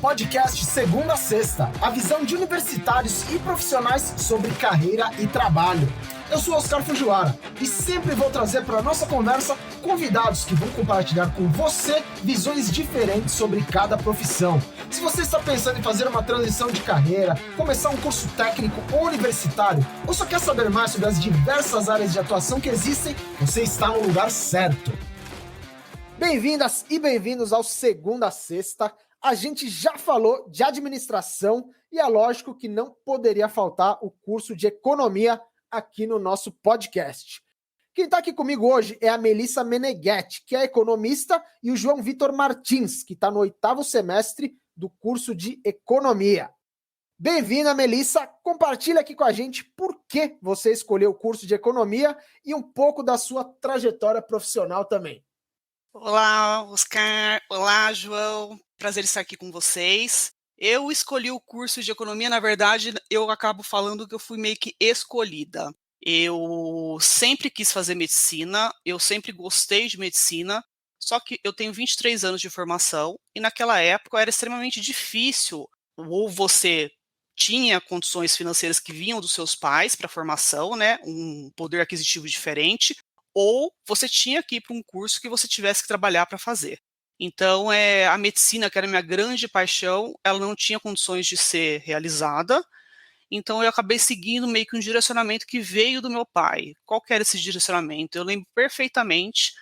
podcast Segunda a Sexta, a visão de universitários e profissionais sobre carreira e trabalho. Eu sou Oscar Fujiwara e sempre vou trazer para a nossa conversa convidados que vão compartilhar com você visões diferentes sobre cada profissão. Se você está pensando em fazer uma transição de carreira, começar um curso técnico ou universitário, ou só quer saber mais sobre as diversas áreas de atuação que existem, você está no lugar certo. Bem-vindas e bem-vindos ao Segunda a Sexta. A gente já falou de administração e é lógico que não poderia faltar o curso de economia aqui no nosso podcast. Quem está aqui comigo hoje é a Melissa Meneghetti, que é economista, e o João Vitor Martins, que está no 8º semestre do curso de economia. Bem-vinda, Melissa. Compartilha aqui com a gente por que você escolheu o curso de economia e um pouco da sua trajetória profissional também. Olá, Oscar. Olá, João. Prazer estar aqui com vocês. Eu escolhi o curso de economia, na verdade, eu acabo falando que eu fui meio que escolhida. Eu sempre quis fazer medicina, eu sempre gostei de medicina, só que eu tenho 23 anos de formação e naquela época era extremamente difícil, ou você tinha condições financeiras que vinham dos seus pais para a formação, né, um poder aquisitivo diferente, ou você tinha que ir para um curso que você tivesse que trabalhar para fazer. Então, a medicina, que era a minha grande paixão, ela não tinha condições de ser realizada, então eu acabei seguindo meio que um direcionamento que veio do meu pai. Qual que era esse direcionamento? Eu lembro perfeitamente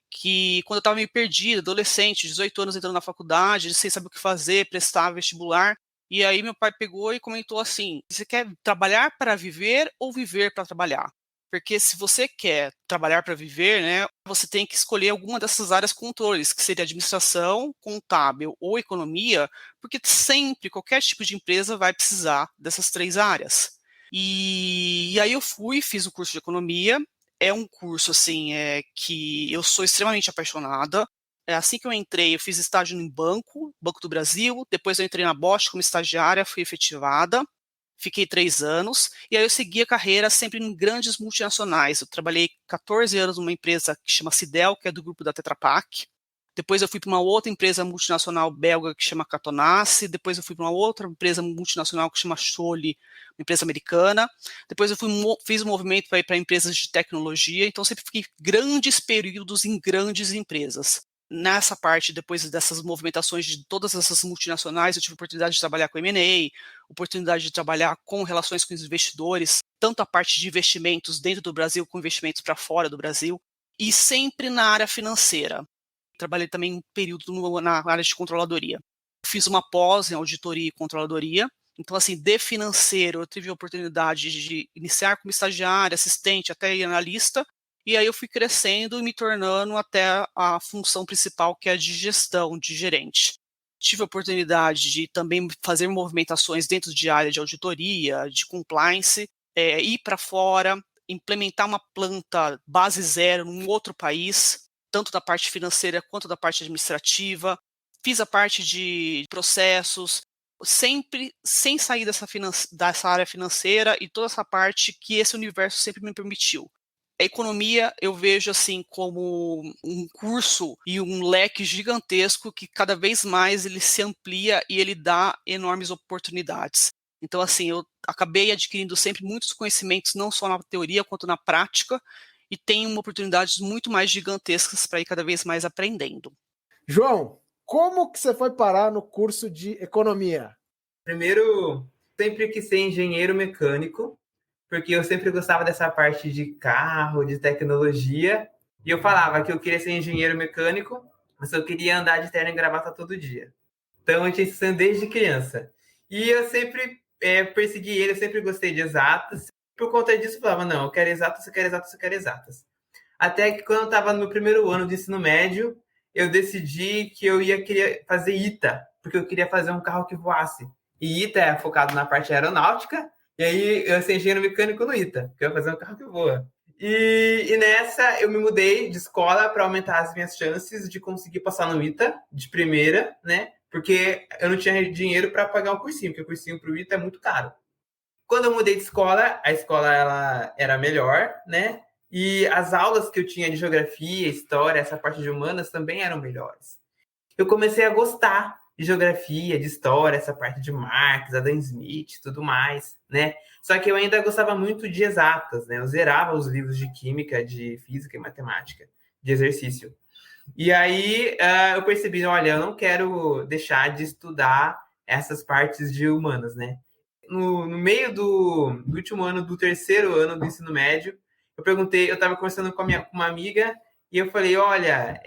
que quando eu estava meio perdida, adolescente, 18 anos entrando na faculdade, sem saber o que fazer, prestar vestibular, e aí meu pai pegou e comentou assim: você quer trabalhar para viver ou viver para trabalhar? Porque se você quer trabalhar para viver, né, você tem que escolher alguma dessas áreas controles, que seria administração, contábil ou economia, porque sempre, qualquer tipo de empresa vai precisar dessas três áreas. E aí eu fiz o curso de economia. É um curso, assim, que eu sou extremamente apaixonada. Assim que eu entrei, eu fiz estágio no Banco do Brasil, depois eu entrei na Bosch como estagiária, fui efetivada. Fiquei 3 anos, e aí eu segui a carreira sempre em grandes multinacionais. Eu trabalhei 14 anos numa empresa que chama Sidel, que é do grupo da Tetra Pak. Depois eu fui para uma outra empresa multinacional belga que chama Katonace. Depois eu fui para uma outra empresa multinacional que chama Scholle, uma empresa americana. Depois eu fiz um movimento para ir para empresas de tecnologia. Então sempre fiquei grandes períodos em grandes empresas. Nessa parte, depois dessas movimentações de todas essas multinacionais, eu tive a oportunidade de trabalhar com M&A, oportunidade de trabalhar com relações com os investidores, tanto a parte de investimentos dentro do Brasil, com investimentos para fora do Brasil, e sempre na área financeira. Trabalhei também um período na área de controladoria. Fiz uma pós em auditoria e controladoria. Então, assim, de financeiro, eu tive a oportunidade de iniciar como estagiária, assistente, até analista. E aí eu fui crescendo e me tornando até a função principal, que é a de gestão, de gerente. Tive a oportunidade de também fazer movimentações dentro de área de auditoria, de compliance, ir para fora, implementar uma planta base zero num outro país, tanto da parte financeira quanto da parte administrativa. Fiz a parte de processos, sempre sem sair dessa área financeira e toda essa parte que esse universo sempre me permitiu. A economia eu vejo assim como um curso e um leque gigantesco que cada vez mais ele se amplia e ele dá enormes oportunidades. Então, assim, eu acabei adquirindo sempre muitos conhecimentos, não só na teoria quanto na prática, e tenho oportunidades muito mais gigantescas para ir cada vez mais aprendendo. João, como que você foi parar no curso de economia? Primeiro, sempre quis ser engenheiro mecânico, porque eu sempre gostava dessa parte de carro, de tecnologia, e eu falava que eu queria ser engenheiro mecânico, mas eu queria andar de terno e gravata todo dia. Então eu tinha esse sonho desde criança. E eu sempre persegui ele, eu sempre gostei de exatas. Por conta disso, eu falava, não, eu quero exatas, eu quero exatas, eu quero exatas. Até que quando eu estava no primeiro ano de ensino médio, eu decidi que eu queria fazer ITA, porque eu queria fazer um carro que voasse. E ITA é focado na parte aeronáutica, e aí eu ser engenheiro mecânico no ITA, porque eu ia fazer um carro que voa. E nessa eu me mudei de escola para aumentar as minhas chances de conseguir passar no ITA de primeira, né? Porque eu não tinha dinheiro para pagar o cursinho, porque o cursinho para o ITA é muito caro. Quando eu mudei de escola, a escola ela era melhor, né? E as aulas que eu tinha de geografia, história, essa parte de humanas também eram melhores. Eu comecei a gostar de geografia, de história, essa parte de Marx, Adam Smith, tudo mais, né? Só que eu ainda gostava muito de exatas, né? Eu zerava os livros de química, de física e matemática, de exercício. E aí eu percebi, olha, eu não quero deixar de estudar essas partes de humanas, né? No meio do último ano, do terceiro ano do ensino médio, eu estava conversando com uma amiga, e eu falei, olha,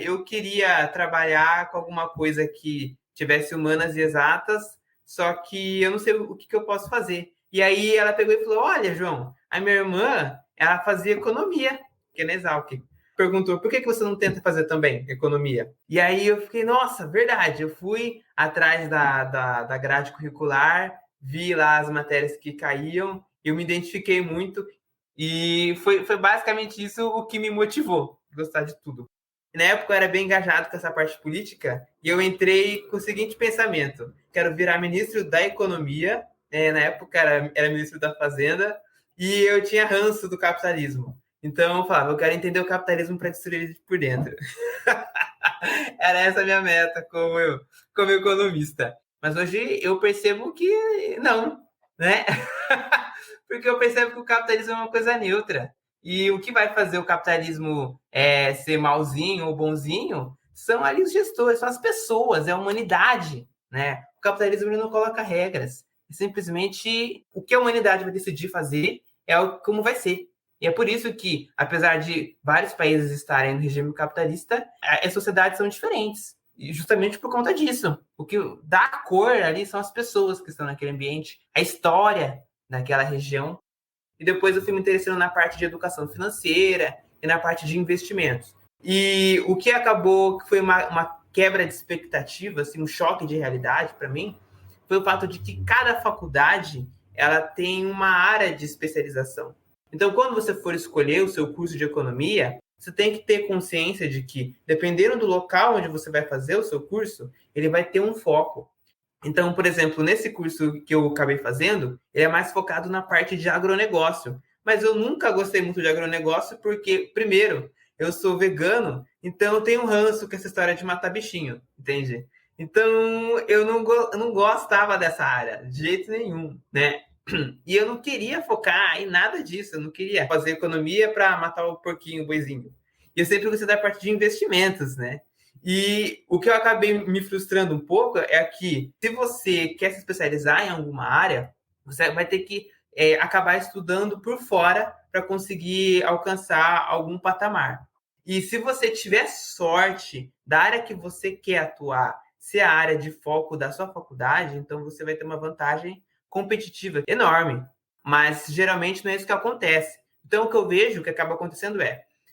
eu queria trabalhar com alguma coisa que tivesse humanas e exatas, só que eu não sei o que eu posso fazer. E aí ela pegou e falou, olha, João, a minha irmã, ela fazia economia, que é na Exalc. Perguntou, por que você não tenta fazer também economia? E aí eu fiquei, nossa, verdade, eu fui atrás da grade curricular, vi lá as matérias que caíam, eu me identifiquei muito, e foi basicamente isso o que me motivou a gostar de tudo. Na época eu era bem engajado com essa parte política, e eu entrei com o seguinte pensamento, quero virar ministro da economia, na época era ministro da fazenda, e eu tinha ranço do capitalismo. Então eu falava, eu quero entender o capitalismo para destruir ele por dentro. Era essa a minha meta como economista. Mas hoje eu percebo que não, né? Porque eu percebo que o capitalismo é uma coisa neutra. E o que vai fazer o capitalismo ser malzinho ou bonzinho são ali os gestores, são as pessoas, é a humanidade, né? O capitalismo ele não coloca regras. Simplesmente o que a humanidade vai decidir fazer como vai ser. E é por isso que, apesar de vários países estarem no regime capitalista, as sociedades são diferentes. E justamente por conta disso. O que dá a cor ali são as pessoas que estão naquele ambiente, a história daquela região. E depois eu fui me interessando na parte de educação financeira e na parte de investimentos. E o que acabou, que foi uma quebra de expectativa, assim, um choque de realidade para mim, foi o fato de que cada faculdade ela tem uma área de especialização. Então, quando você for escolher o seu curso de economia, você tem que ter consciência de que, dependendo do local onde você vai fazer o seu curso, ele vai ter um foco. Então, por exemplo, nesse curso que eu acabei fazendo, ele é mais focado na parte de agronegócio. Mas eu nunca gostei muito de agronegócio porque, primeiro, eu sou vegano, então eu tenho um ranço com essa história de matar bichinho, entende? Então, eu não gostava dessa área, de jeito nenhum, né? E eu não queria focar em nada disso, eu não queria fazer economia para matar o porquinho, o boizinho. E eu sempre gostei da parte de investimentos, né? E o que eu acabei me frustrando um pouco é que, se você quer se especializar em alguma área, você vai ter que acabar estudando por fora para conseguir alcançar algum patamar. E se você tiver sorte da área que você quer atuar ser a área de foco da sua faculdade, então você vai ter uma vantagem competitiva enorme, mas geralmente não é isso que acontece. Então, o que eu vejo que acaba acontecendo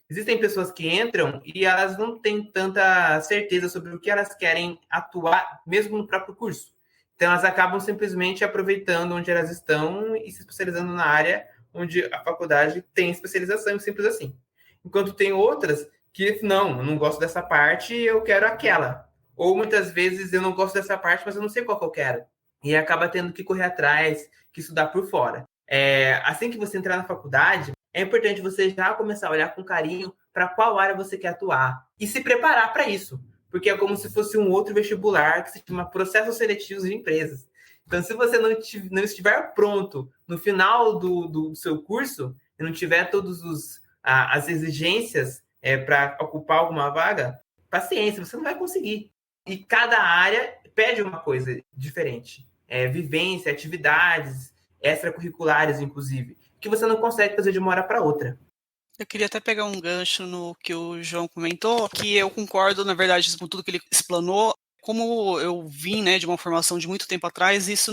existem pessoas que entram e elas não têm tanta certeza sobre o que elas querem atuar, mesmo no próprio curso. Então, elas acabam simplesmente aproveitando onde elas estão e se especializando na área onde a faculdade tem especialização, simples assim. Enquanto tem outras que, não, eu não gosto dessa parte, eu quero aquela. Ou, muitas vezes, eu não gosto dessa parte, mas eu não sei qual que eu quero. E acaba tendo que correr atrás, que estudar por fora. Assim que você entrar na faculdade, é importante você já começar a olhar com carinho para qual área você quer atuar e se preparar para isso, porque é como se fosse um outro vestibular que se chama Processos Seletivos de Empresas. Então, se você não estiver pronto no final do seu curso e não tiver todas as exigências para ocupar alguma vaga, paciência, você não vai conseguir. E cada área pede uma coisa diferente. Vivência, atividades extracurriculares, inclusive, que você não consegue fazer de uma hora para outra. Eu queria até pegar um gancho no que o João comentou, que eu concordo, na verdade, com tudo que ele explanou. Como eu vim, né, de uma formação de muito tempo atrás, isso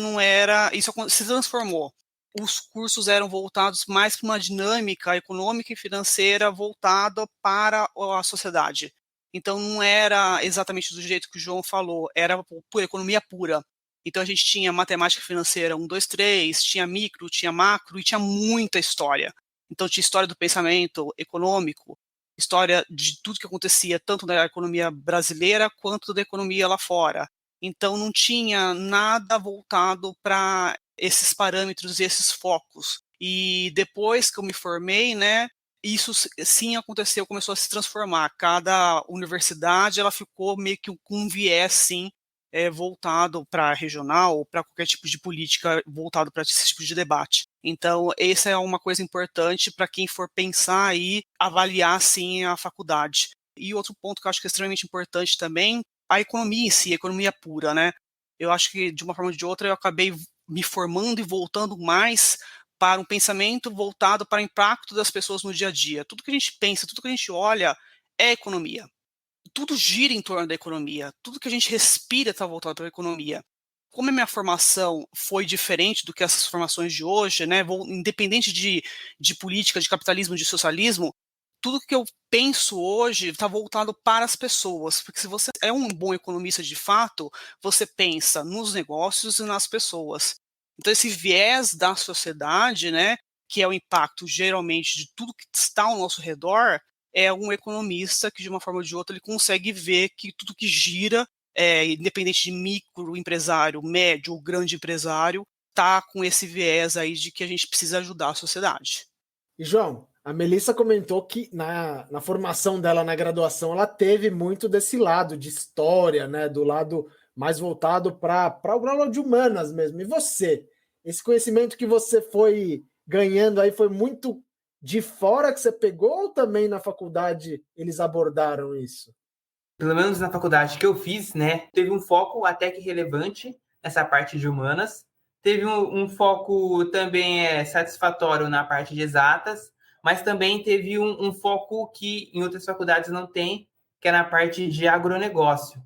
se transformou. Os cursos eram voltados mais para uma dinâmica econômica e financeira voltada para a sociedade. Então, não era exatamente do jeito que o João falou, era por economia pura. Então, a gente tinha matemática financeira 1, 2, 3, tinha micro, tinha macro e tinha muita história. Então, tinha história do pensamento econômico, história de tudo que acontecia, tanto da economia brasileira quanto da economia lá fora. Então, não tinha nada voltado para esses parâmetros e esses focos. E depois que eu me formei, né, isso sim aconteceu, começou a se transformar. Cada universidade ela ficou meio que com um viés, sim, voltado para regional ou para qualquer tipo de política voltado para esse tipo de debate. Então, essa é uma coisa importante para quem for pensar e avaliar, sim, a faculdade. E outro ponto que eu acho que é extremamente importante também, a economia em si, a economia pura, né? Eu acho que, de uma forma ou de outra, eu acabei me formando e voltando mais para um pensamento voltado para o impacto das pessoas no dia a dia. Tudo que a gente pensa, tudo que a gente olha é economia. Tudo gira em torno da economia. Tudo que a gente respira está voltado para a economia. Como a minha formação foi diferente do que essas formações de hoje, né, independente de política, de capitalismo, de socialismo, tudo que eu penso hoje está voltado para as pessoas, porque se você é um bom economista de fato, você pensa nos negócios e nas pessoas. Então esse viés da sociedade, né, que é o impacto geralmente de tudo que está ao nosso redor, é um economista que de uma forma ou de outra ele consegue ver que tudo que gira, independente de microempresário, médio ou grande empresário, está com esse viés aí de que a gente precisa ajudar a sociedade. E, João, a Melissa comentou que na formação dela na graduação ela teve muito desse lado de história, né? Do lado mais voltado para o grau de humanas mesmo. E você? Esse conhecimento que você foi ganhando aí foi muito de fora que você pegou ou também na faculdade eles abordaram isso? Pelo menos na faculdade que eu fiz, né, teve um foco até que relevante nessa parte de humanas. Teve um foco também satisfatório na parte de exatas, mas também teve um foco que em outras faculdades não tem, que é na parte de agronegócio.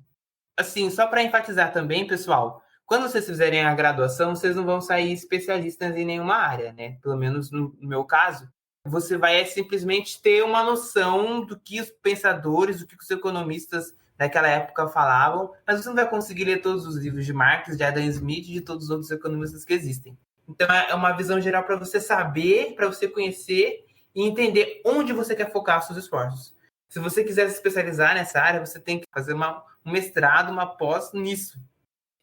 Assim, só para enfatizar também, pessoal, quando vocês fizerem a graduação, vocês não vão sair especialistas em nenhuma área, né? Pelo menos no meu caso, você vai simplesmente ter uma noção do que os pensadores, do que os economistas daquela época falavam, mas você não vai conseguir ler todos os livros de Marx, de Adam Smith e de todos os outros economistas que existem. Então, é uma visão geral para você saber, para você conhecer e entender onde você quer focar os seus esforços. Se você quiser se especializar nessa área, você tem que fazer um mestrado, uma pós nisso.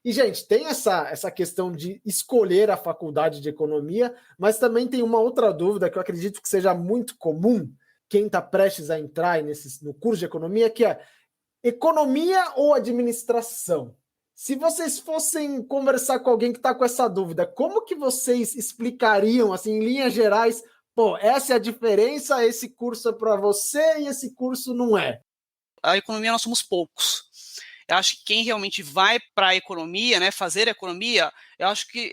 E, gente, tem essa questão de escolher a faculdade de economia, mas também tem uma outra dúvida que eu acredito que seja muito comum, quem está prestes a entrar no curso de economia, que é economia ou administração? Se vocês fossem conversar com alguém que está com essa dúvida, como que vocês explicariam, assim, em linhas gerais, pô, essa é a diferença, esse curso é para você e esse curso não é? A economia nós somos poucos. Eu acho que quem realmente vai para a economia, né, fazer economia, eu acho que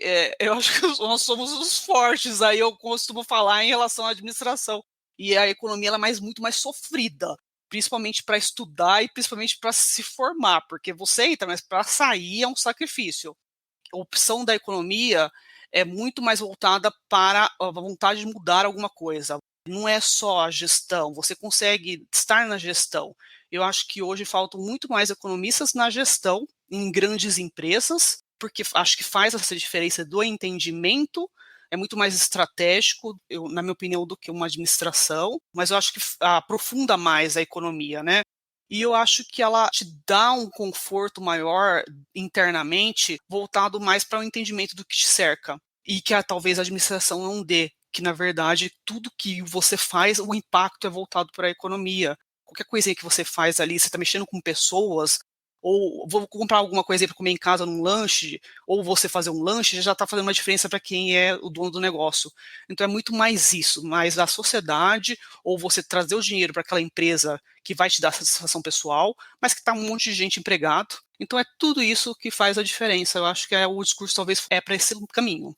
nós somos os fortes, aí eu costumo falar em relação à administração. E a economia ela é muito mais sofrida, principalmente para estudar e principalmente para se formar, porque você entra, mas para sair é um sacrifício. A opção da economia é muito mais voltada para a vontade de mudar alguma coisa. Não é só a gestão, você consegue estar na gestão. Eu acho que hoje faltam muito mais economistas na gestão, em grandes empresas, porque acho que faz essa diferença do entendimento, é muito mais estratégico, na minha opinião, do que uma administração, mas eu acho que aprofunda mais a economia, né? E eu acho que ela te dá um conforto maior internamente, voltado mais para o entendimento do que te cerca, e que talvez a administração não dê, que na verdade tudo que você faz, o impacto é voltado para a economia. Qualquer coisinha que você faz ali, você está mexendo com pessoas, ou vou comprar alguma coisa para comer em casa num lanche, ou você fazer um lanche, já está fazendo uma diferença para quem é o dono do negócio. Então é muito mais isso, mais a sociedade, ou você trazer o dinheiro para aquela empresa que vai te dar satisfação pessoal, mas que está um monte de gente empregado. Então é tudo isso que faz a diferença. Eu acho que o discurso talvez é para esse caminho.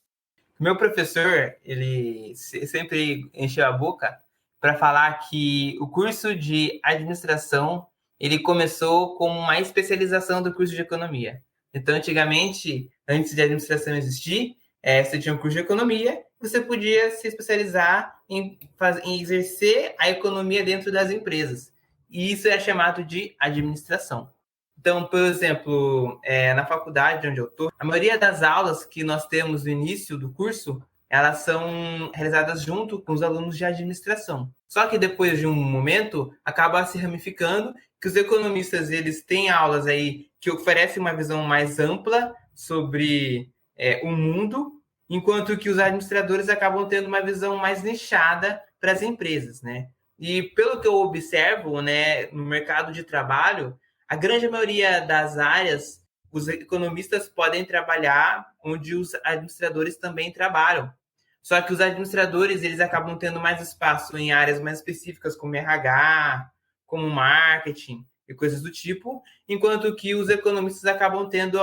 Meu professor, ele sempre encheu a boca para falar que o curso de administração ele começou como uma especialização do curso de economia. Então, antigamente, antes de administração existir, você tinha um curso de economia, você podia se especializar em exercer a economia dentro das empresas. E isso é chamado de administração. Então, por exemplo, na faculdade onde eu estou, a maioria das aulas que nós temos no início do curso, elas são realizadas junto com os alunos de administração. Só que depois de um momento, acaba se ramificando que os economistas eles têm aulas aí que oferecem uma visão mais ampla sobre o mundo, enquanto que os administradores acabam tendo uma visão mais nichada para as empresas, né? E pelo que eu observo, né, no mercado de trabalho, a grande maioria das áreas, os economistas podem trabalhar onde os administradores também trabalham. Só que os administradores, eles acabam tendo mais espaço em áreas mais específicas, como RH, como marketing e coisas do tipo, enquanto que os economistas acabam tendo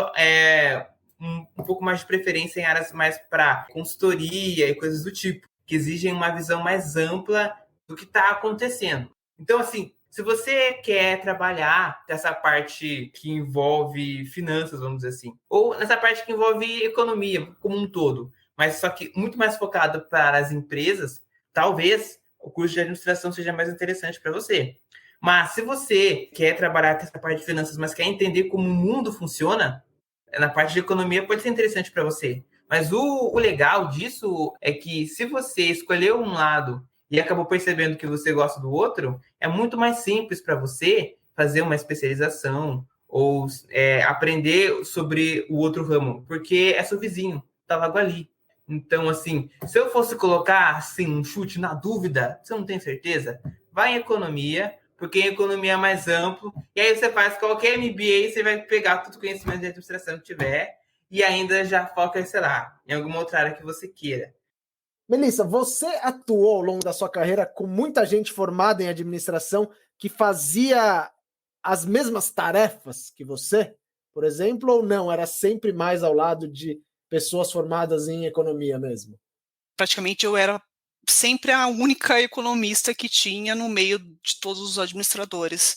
um pouco mais de preferência em áreas mais para consultoria e coisas do tipo, que exigem uma visão mais ampla do que está acontecendo. Então, assim, se você quer trabalhar nessa parte que envolve finanças, vamos dizer assim, ou nessa parte que envolve economia como um todo, mas só que muito mais focado para as empresas, talvez o curso de administração seja mais interessante para você. Mas se você quer trabalhar com essa parte de finanças, mas quer entender como o mundo funciona, na parte de economia pode ser interessante para você. Mas o legal disso é que se você escolher um lado e acabou percebendo que você gosta do outro, é muito mais simples para você fazer uma especialização ou aprender sobre o outro ramo, porque é seu vizinho, tá logo ali. Então, assim, se eu fosse colocar assim, um chute na dúvida, você não tem certeza? Vai em economia, porque em economia é mais amplo, e aí você faz qualquer MBA, você vai pegar todo o conhecimento de administração que tiver, e ainda já foca, sei lá, em alguma outra área que você queira. Melissa, você atuou ao longo da sua carreira com muita gente formada em administração que fazia as mesmas tarefas que você, por exemplo, ou não? Era sempre mais ao lado de pessoas formadas em economia mesmo? Praticamente eu era sempre a única economista que tinha no meio de todos os administradores.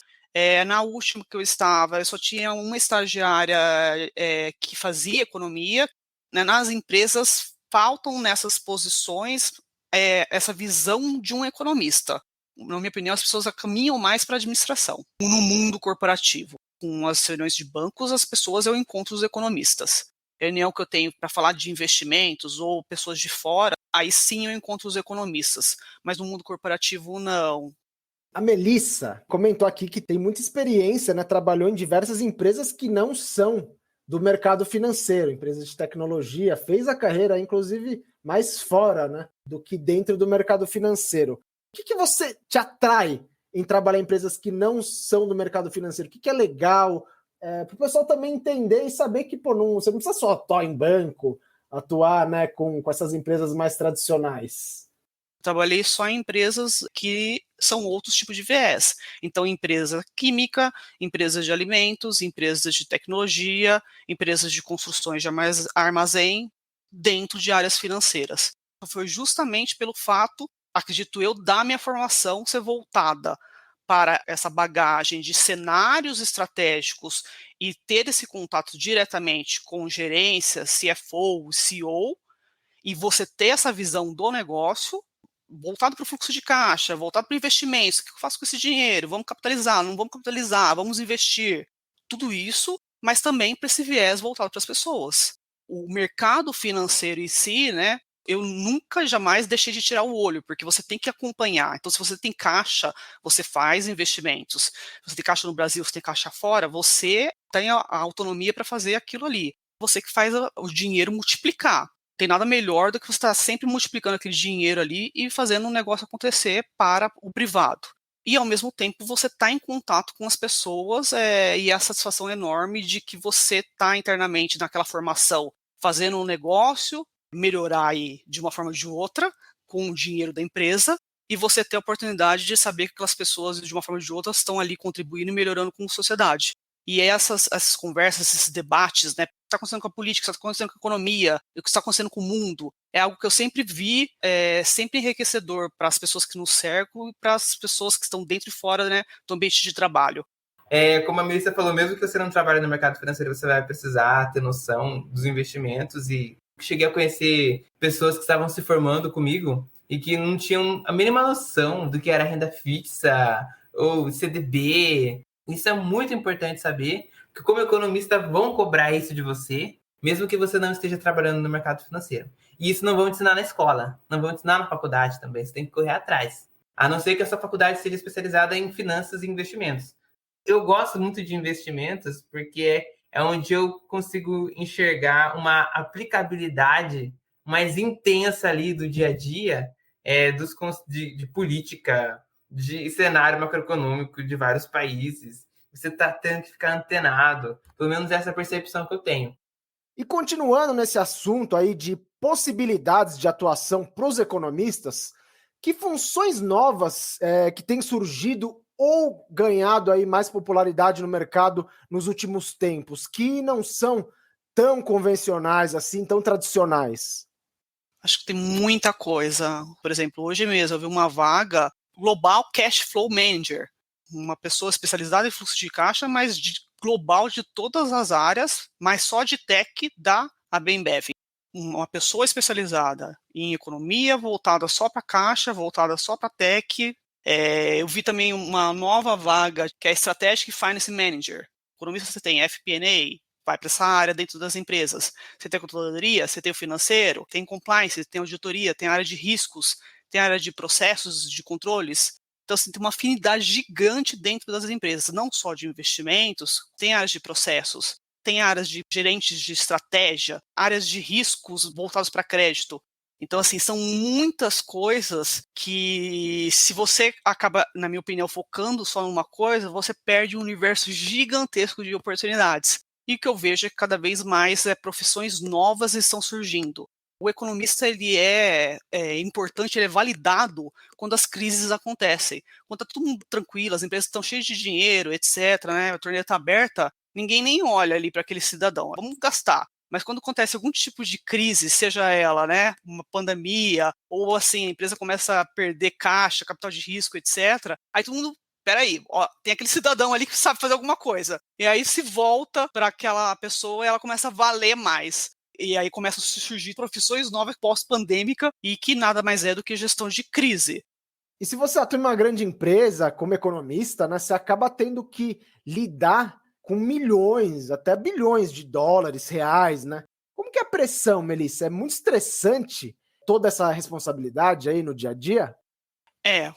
Na última que eu estava, eu só tinha uma estagiária que fazia economia. Né? Nas empresas, faltam nessas posições essa visão de um economista. Na minha opinião, as pessoas caminham mais para a administração. No mundo corporativo, com as reuniões de bancos, as pessoas eu encontro os economistas. Reunião que eu tenho para falar de investimentos ou pessoas de fora, aí sim eu encontro os economistas. Mas no mundo corporativo, não. A Melissa comentou aqui que tem muita experiência, né? Trabalhou em diversas empresas que não são do mercado financeiro, empresas de tecnologia, fez a carreira, inclusive, mais fora, né, do que dentro do mercado financeiro. O que você te atrai em trabalhar em empresas que não são do mercado financeiro? O que é legal? Para o pessoal também entender e saber que você não precisa só atuar em banco, atuar, né, com essas empresas mais tradicionais. Trabalhei só em empresas que são outros tipos de viés. Então, empresa química, empresas de alimentos, empresas de tecnologia, empresas de construções de armazém, dentro de áreas financeiras. Foi justamente pelo fato, acredito eu, da minha formação ser voltada para essa bagagem de cenários estratégicos e ter esse contato diretamente com gerência, CFO, CEO, e você ter essa visão do negócio, voltado para o fluxo de caixa, voltado para investimentos, o que eu faço com esse dinheiro? Vamos capitalizar, não vamos capitalizar, vamos investir. Tudo isso, mas também para esse viés voltado para as pessoas. O mercado financeiro em si, né, eu nunca, jamais deixei de tirar o olho, porque você tem que acompanhar. Então, se você tem caixa, você faz investimentos. Se você tem caixa no Brasil, você tem caixa fora, você tem a autonomia para fazer aquilo ali. Você que faz o dinheiro multiplicar. Tem nada melhor do que você estar sempre multiplicando aquele dinheiro ali e fazendo um negócio acontecer para o privado. E, ao mesmo tempo, você está em contato com as pessoas e a satisfação enorme de que você está internamente naquela formação, fazendo um negócio, melhorar aí de uma forma ou de outra, com o dinheiro da empresa, e você ter a oportunidade de saber que aquelas pessoas, de uma forma ou de outra, estão ali contribuindo e melhorando com a sociedade. E essas conversas, esses debates, né, o que está acontecendo com a política, o que está acontecendo com a economia, o que está acontecendo com o mundo, é algo que eu sempre vi, sempre enriquecedor para as pessoas que nos cercam e para as pessoas que estão dentro e fora, né, do ambiente de trabalho. Como a Melissa falou, mesmo que você não trabalhe no mercado financeiro, você vai precisar ter noção dos investimentos. E cheguei a conhecer pessoas que estavam se formando comigo e que não tinham a mínima noção do que era renda fixa ou CDB. Isso é muito importante saber, porque como economista vão cobrar isso de você, mesmo que você não esteja trabalhando no mercado financeiro. E isso não vão te ensinar na escola, não vão te ensinar na faculdade também, você tem que correr atrás. A não ser que a sua faculdade seja especializada em finanças e investimentos. Eu gosto muito de investimentos porque é onde eu consigo enxergar uma aplicabilidade mais intensa ali do dia a dia, de política, de cenário macroeconômico de vários países, você está tendo que ficar antenado. Pelo menos essa é a percepção que eu tenho. E continuando nesse assunto aí de possibilidades de atuação para os economistas, que funções novas que têm surgido ou ganhado aí mais popularidade no mercado nos últimos tempos, que não são tão convencionais assim, tão tradicionais? Acho que tem muita coisa. Por exemplo, hoje mesmo eu vi uma vaga Global Cash Flow Manager, uma pessoa especializada em fluxo de caixa, mas global de todas as áreas, mas só de tech da Bembev. Uma pessoa especializada em economia, voltada só para caixa, voltada só para tech. Eu vi também uma nova vaga, que é Strategic Finance Manager. Economista você tem FP&A, vai para essa área dentro das empresas. Você tem a controladoria, você tem o financeiro, tem compliance, tem auditoria, tem a área de riscos, tem a área de processos, de controles. Então, assim, tem uma afinidade gigante dentro das empresas, não só de investimentos, tem áreas de processos, tem áreas de gerentes de estratégia, áreas de riscos voltados para crédito. Então, assim, são muitas coisas que, se você acaba, na minha opinião, focando só numa coisa, você perde um universo gigantesco de oportunidades. E o que eu vejo é que cada vez mais profissões novas estão surgindo. O economista ele é importante, ele é validado quando as crises acontecem. Quando está tudo mundo tranquilo, as empresas estão cheias de dinheiro, etc., né, a torneira está aberta, ninguém nem olha ali para aquele cidadão. Vamos gastar. Mas quando acontece algum tipo de crise, seja ela, né, uma pandemia, ou assim, a empresa começa a perder caixa, capital de risco, etc., aí todo mundo, peraí, ó, tem aquele cidadão ali que sabe fazer alguma coisa. E aí se volta para aquela pessoa e ela começa a valer mais. E aí começam a surgir profissões novas pós-pandêmica e que nada mais é do que gestão de crise. E se você atua em uma grande empresa como economista, né, você acaba tendo que lidar com milhões, até bilhões de dólares, reais, né? Como que é a pressão, Melissa? É muito estressante toda essa responsabilidade aí no dia a dia?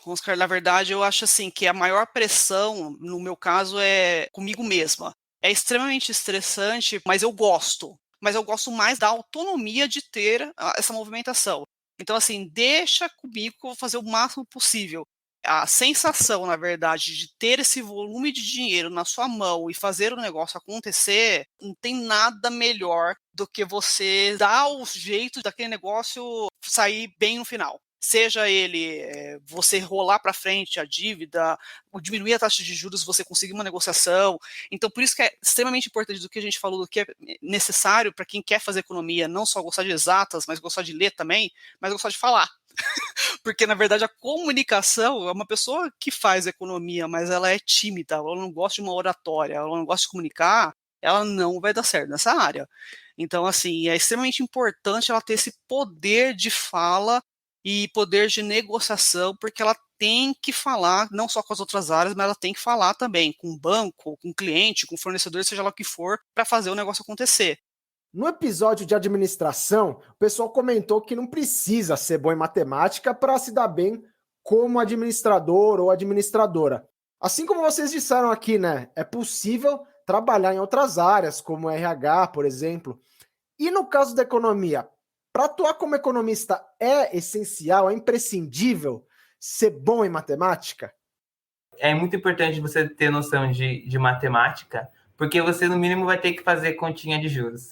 Oscar, na verdade, eu acho assim que a maior pressão, no meu caso, é comigo mesma. É extremamente estressante, mas eu gosto. Mas eu gosto mais da autonomia de ter essa movimentação. Então, assim, deixa comigo que eu vou fazer o máximo possível. A sensação, na verdade, de ter esse volume de dinheiro na sua mão e fazer o negócio acontecer, não tem nada melhor do que você dar o jeito daquele negócio sair bem no final. Seja ele você rolar para frente a dívida, ou diminuir a taxa de juros, você conseguir uma negociação. Então, por isso que é extremamente importante do que a gente falou, do que é necessário para quem quer fazer economia, não só gostar de exatas, mas gostar de ler também, mas gostar de falar. Porque, na verdade, a comunicação é uma pessoa que faz economia, mas ela é tímida, ela não gosta de uma oratória, ela não gosta de comunicar, ela não vai dar certo nessa área. Então, assim, é extremamente importante ela ter esse poder de fala e poder de negociação, porque ela tem que falar, não só com as outras áreas, mas ela tem que falar também com o banco, com o cliente, com o fornecedor, seja lá o que for, para fazer o negócio acontecer. No episódio de administração, o pessoal comentou que não precisa ser bom em matemática para se dar bem como administrador ou administradora. Assim como vocês disseram aqui, né? É possível trabalhar em outras áreas, como RH, por exemplo. E no caso da economia, para atuar como economista é essencial, é imprescindível ser bom em matemática? É muito importante você ter noção de matemática, porque você, no mínimo, vai ter que fazer continha de juros,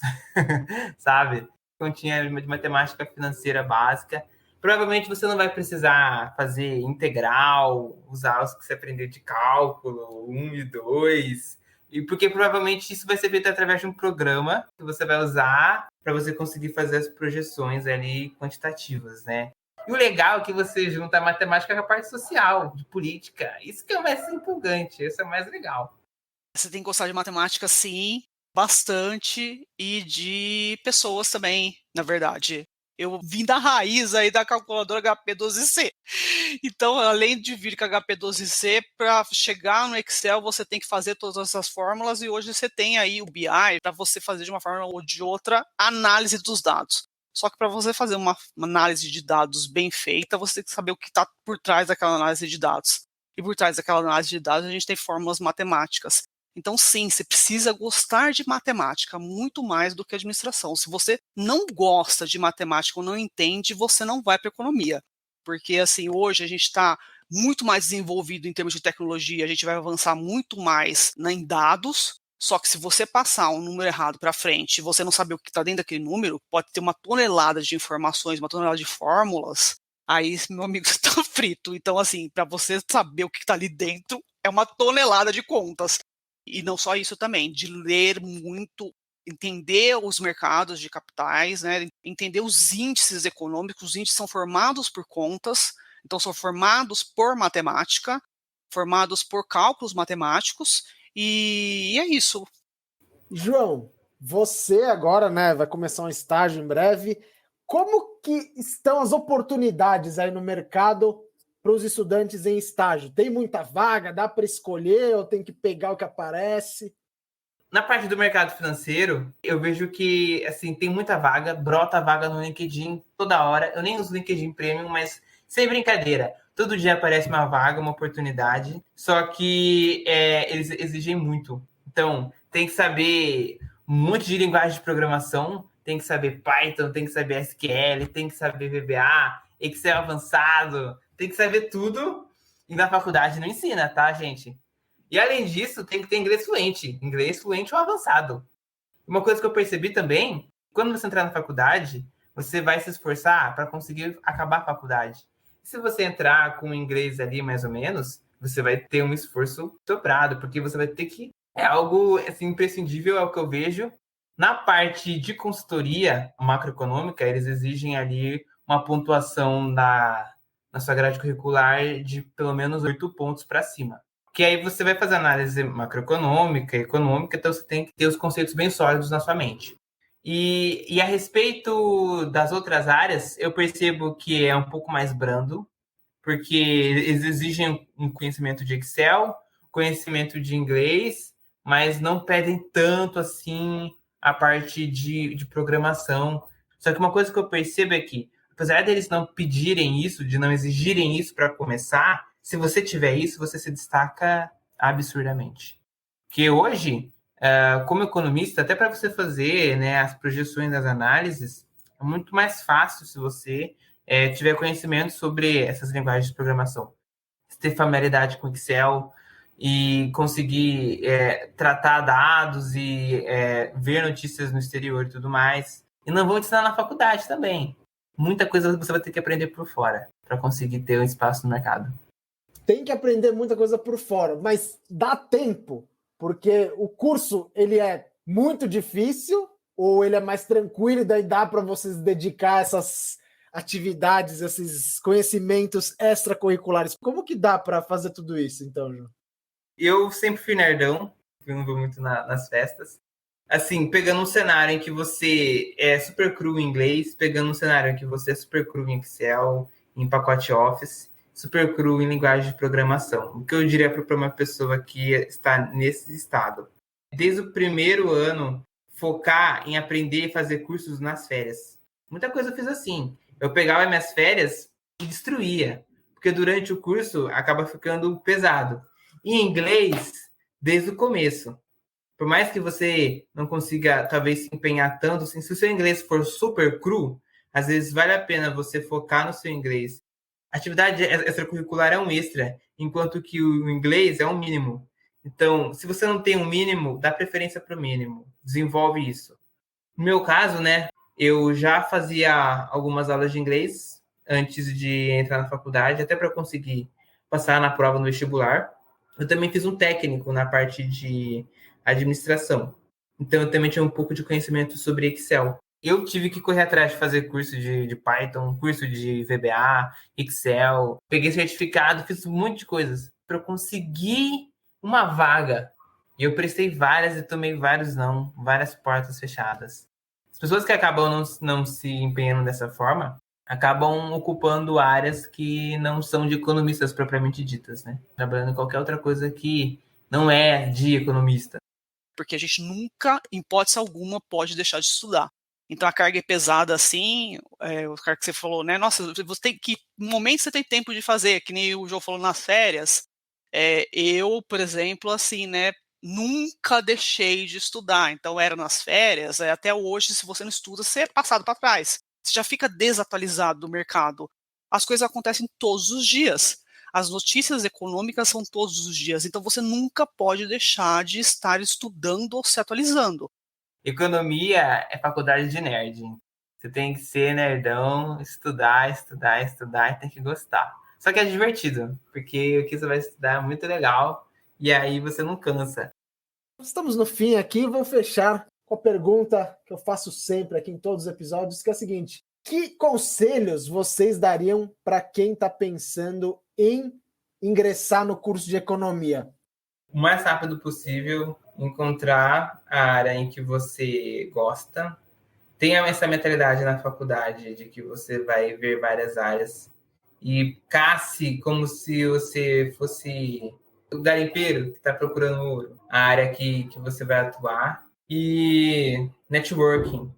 sabe? Continha de matemática financeira básica. Provavelmente você não vai precisar fazer integral, usar os que você aprendeu de cálculo, 1 e 2, e porque provavelmente isso vai ser feito através de um programa que você vai usar para você conseguir fazer as projeções ali quantitativas, né? E o legal é que você junta a matemática com a parte social, de política. Isso que é o mais empolgante, isso é o mais legal. Você tem que gostar de matemática, sim, bastante, e de pessoas também, na verdade. Eu vim da raiz aí da calculadora HP12C. Então, além de vir com a HP12C, para chegar no Excel, você tem que fazer todas essas fórmulas, e hoje você tem aí o BI para você fazer de uma forma ou de outra análise dos dados. Só que para você fazer uma análise de dados bem feita, você tem que saber o que está por trás daquela análise de dados. E por trás daquela análise de dados, a gente tem fórmulas matemáticas. Então, sim, você precisa gostar de matemática muito mais do que administração. Se você não gosta de matemática ou não entende, você não vai para economia. Porque, assim, hoje a gente está muito mais desenvolvido em termos de tecnologia, a gente vai avançar muito mais em dados, só que se você passar um número errado para frente e você não saber o que está dentro daquele número, pode ter uma tonelada de informações, uma tonelada de fórmulas, aí, meu amigo, você está frito. Então, assim, para você saber o que está ali dentro, é uma tonelada de contas. E não só isso também, de ler muito, entender os mercados de capitais, né, entender os índices econômicos. Os índices são formados por contas, então são formados por matemática, formados por cálculos matemáticos, e é isso. João, você agora, né, vai começar um estágio em breve. Como que estão as oportunidades aí no mercado para os estudantes em estágio? Tem muita vaga? Dá para escolher ou tem que pegar o que aparece? Na parte do mercado financeiro, eu vejo que assim, tem muita vaga, brota vaga no LinkedIn toda hora. Eu nem uso LinkedIn Premium, mas sem brincadeira. Todo dia aparece uma vaga, uma oportunidade, só que eles exigem muito. Então, tem que saber um monte de linguagem de programação, tem que saber Python, tem que saber SQL, tem que saber VBA, Excel avançado, tem que saber tudo. E na faculdade não ensina, tá, gente? E além disso, tem que ter inglês fluente ou avançado. Uma coisa que eu percebi também, quando você entrar na faculdade, você vai se esforçar para conseguir acabar a faculdade. Se você entrar com inglês ali mais ou menos, você vai ter um esforço dobrado, porque você vai ter que... É algo assim, imprescindível, é o que eu vejo. Na parte de consultoria macroeconômica, eles exigem ali uma pontuação na sua grade curricular de pelo menos 8 pontos para cima. Que aí você vai fazer análise macroeconômica, econômica, então você tem que ter os conceitos bem sólidos na sua mente. E a respeito das outras áreas, eu percebo que é um pouco mais brando, porque eles exigem um conhecimento de Excel, conhecimento de inglês, mas não pedem tanto assim a parte de programação. Só que uma coisa que eu percebo é que, apesar deles não pedirem isso, de não exigirem isso para começar, se você tiver isso, você se destaca absurdamente. Porque hoje, como economista, até para você fazer, né, as projeções das análises, é muito mais fácil se você tiver conhecimento sobre essas linguagens de programação. Você ter familiaridade com Excel e conseguir tratar dados e ver notícias no exterior e tudo mais. E não vão te ensinar na faculdade também. Muita coisa você vai ter que aprender por fora para conseguir ter um espaço no mercado. Tem que aprender muita coisa por fora, mas dá tempo, porque o curso ele é muito difícil ou ele é mais tranquilo e daí dá para vocês dedicar essas atividades, esses conhecimentos extracurriculares. Como que dá para fazer tudo isso, então, João? Eu sempre fui nerdão, eu não vou muito nas festas. Assim, pegando um cenário em que você é super cru em inglês, pegando um cenário em que você é super cru em Excel, em pacote Office, super cru em linguagem de programação. O que eu diria para uma pessoa que está nesse estado? Desde o primeiro ano, focar em aprender e fazer cursos nas férias. Muita coisa eu fiz assim. Eu pegava minhas férias e destruía, porque durante o curso acaba ficando pesado. E inglês, desde o começo. Por mais que você não consiga, talvez, se empenhar tanto, assim, se o seu inglês for super cru, às vezes vale a pena você focar no seu inglês. A atividade extracurricular é um extra, enquanto que o inglês é um mínimo. Então, se você não tem um mínimo, dá preferência para o mínimo. Desenvolve isso. No meu caso, né, eu já fazia algumas aulas de inglês antes de entrar na faculdade, até para conseguir passar na prova no vestibular. Eu também fiz um técnico na parte de administração. Então, eu também tinha um pouco de conhecimento sobre Excel. Eu tive que correr atrás de fazer curso de Python, curso de VBA, Excel. Peguei certificado, fiz um monte de coisas para conseguir uma vaga. E eu prestei várias e tomei vários não, várias portas fechadas. As pessoas que acabam não se empenhando dessa forma, acabam ocupando áreas que não são de economistas propriamente ditas, né? Trabalhando em qualquer outra coisa que não é de economista. Porque a gente nunca, em hipótese alguma, pode deixar de estudar. Então a carga é pesada assim, o cara que você falou, né? Nossa, você tem que, no momento você tem tempo de fazer, que nem o João falou nas férias. Eu, por exemplo, assim, né? Nunca deixei de estudar. Então era nas férias, até hoje, se você não estuda, você é passado para trás. Você já fica desatualizado do mercado. As coisas acontecem todos os dias. As notícias econômicas são todos os dias, então você nunca pode deixar de estar estudando ou se atualizando. Economia é faculdade de nerd. Você tem que ser nerdão, estudar e tem que gostar. Só que é divertido, porque o que você vai estudar é muito legal e aí você não cansa. Estamos no fim aqui, vou fechar com a pergunta que eu faço sempre aqui em todos os episódios, que é a seguinte: que conselhos vocês dariam para quem está pensando em ingressar no curso de economia? O mais rápido possível, encontrar a área em que você gosta. Tenha essa mentalidade na faculdade de que você vai ver várias áreas e casse como se você fosse o garimpeiro que está procurando ouro, a área que você vai atuar. E networking,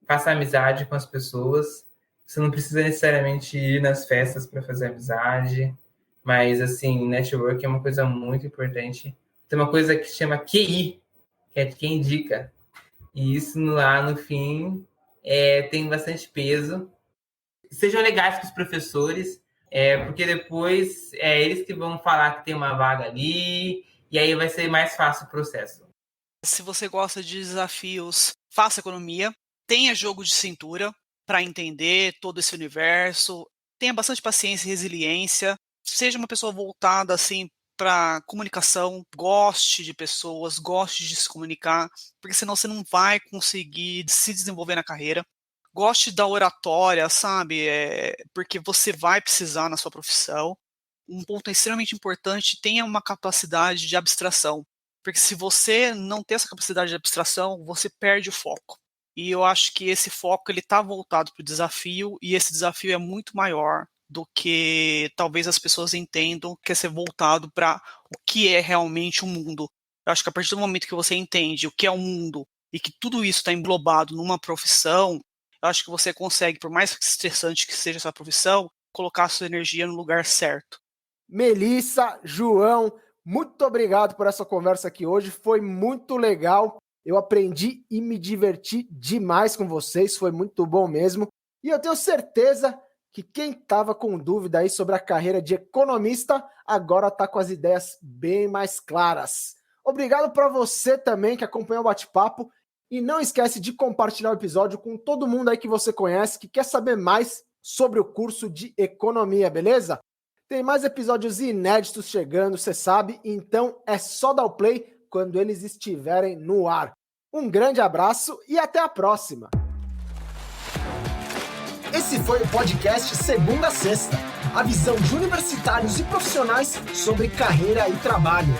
faça amizade com as pessoas. Você não precisa necessariamente ir nas festas para fazer amizade, mas assim, networking é uma coisa muito importante. Tem uma coisa que se chama QI, que é quem indica, e isso lá no fim tem bastante peso. Sejam legais com os professores, porque depois eles que vão falar que tem uma vaga ali, e aí vai ser mais fácil o processo. Se você gosta de desafios, faça economia, tenha jogo de cintura para entender todo esse universo, tenha bastante paciência e resiliência, seja uma pessoa voltada assim para comunicação, goste de pessoas, goste de se comunicar, porque senão você não vai conseguir se desenvolver na carreira. Goste da oratória, sabe? Porque você vai precisar na sua profissão. Um ponto extremamente importante, tenha uma capacidade de abstração. Porque se você não tem essa capacidade de abstração, você perde o foco. E eu acho que esse foco está voltado para o desafio, e esse desafio é muito maior do que talvez as pessoas entendam, que é ser voltado para o que é realmente o mundo. Eu acho que a partir do momento que você entende o que é o mundo e que tudo isso está englobado numa profissão, eu acho que você consegue, por mais estressante que seja essa profissão, colocar a sua energia no lugar certo. Melissa, João, muito obrigado por essa conversa aqui hoje, foi muito legal. Eu aprendi e me diverti demais com vocês, foi muito bom mesmo. E eu tenho certeza que quem estava com dúvida aí sobre a carreira de economista, agora está com as ideias bem mais claras. Obrigado para você também que acompanhou o bate-papo. E não esquece de compartilhar o episódio com todo mundo aí que você conhece, que quer saber mais sobre o curso de economia, beleza? Tem mais episódios inéditos chegando, você sabe, então é só dar o play quando eles estiverem no ar. Um grande abraço e até a próxima! Esse foi o podcast Segunda a Sexta, a visão de universitários e profissionais sobre carreira e trabalho.